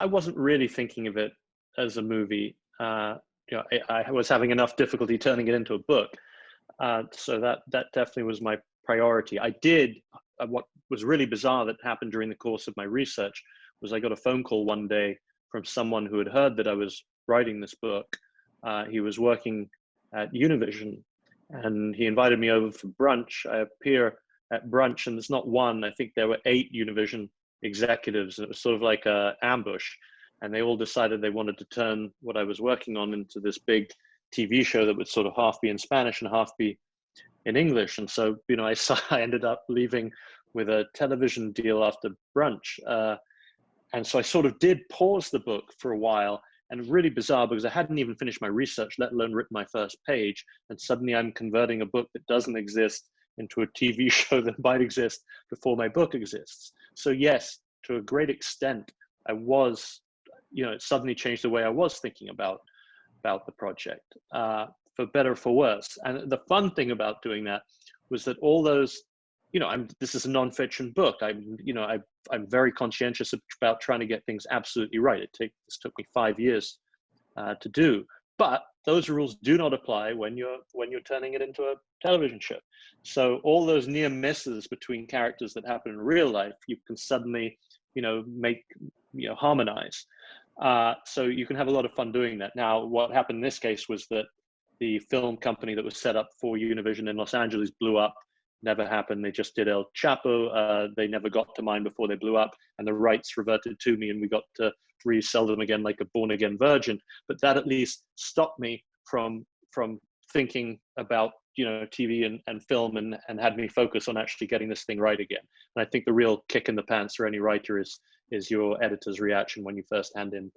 I wasn't really thinking of it as a movie. I was having enough difficulty turning it into a book. So that definitely was my priority. I did what was really bizarre that happened during the course of my research was I got a phone call one day from someone who had heard that I was writing this book. He was working at Univision, and he invited me over for brunch. I appear at brunch, and there's not one. I think there were 8 Univision executives, and it was sort of like a ambush. And they all decided they wanted to turn what I was working on into this big TV show that would sort of half be in Spanish and half be in English. And so, I ended up leaving with a television deal after brunch. And so I sort of did pause the book for a while, and really bizarre because I hadn't even finished my research, let alone written my first page. And suddenly I'm converting a book that doesn't exist into a TV show that might exist before my book exists. So yes, to a great extent, I was, it suddenly changed the way I was thinking about the project, for better or for worse. And the fun thing about doing that was that all those, this is a nonfiction book. I'm very conscientious about trying to get things absolutely right. This took me 5 years to do, but those rules do not apply when you're turning it into a television show. So all those near misses between characters that happen in real life, you can suddenly, make, harmonize. So you can have a lot of fun doing that. Now, what happened in this case was that the film company that was set up for Univision in Los Angeles blew up. Never happened. They just did El Chapo. They never got to mine before they blew up, and the rights reverted to me, and we got to resell them again like a born-again virgin. But that at least stopped me from thinking about TV and film, and had me focus on actually getting this thing right again. And I think the real kick in the pants for any writer is your editor's reaction when you first hand in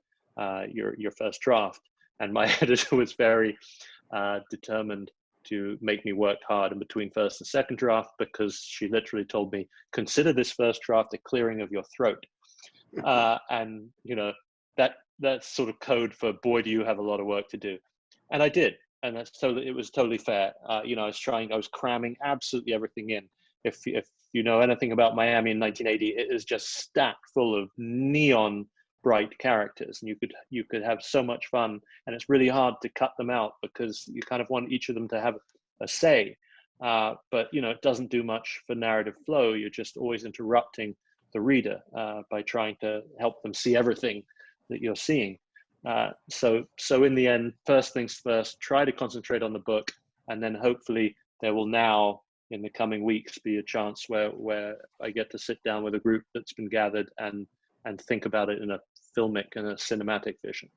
your first draft. And my editor was very determined to make me work hard in between first and second draft, because she literally told me, consider this first draft a clearing of your throat. And that's sort of code for, boy, do you have a lot of work to do. And I did. And it was totally fair. I was cramming absolutely everything in. If you know anything about Miami in 1980, it is just stacked full of neon bright characters, and you could have so much fun. And it's really hard to cut them out because you kind of want each of them to have a say. But it doesn't do much for narrative flow. You're just always interrupting the reader by trying to help them see everything that you're seeing. So in the end, first things first, try to concentrate on the book, and then hopefully there will now, in the coming weeks, be a chance where I get to sit down with a group that's been gathered and think about it in a filmic and a cinematic vision.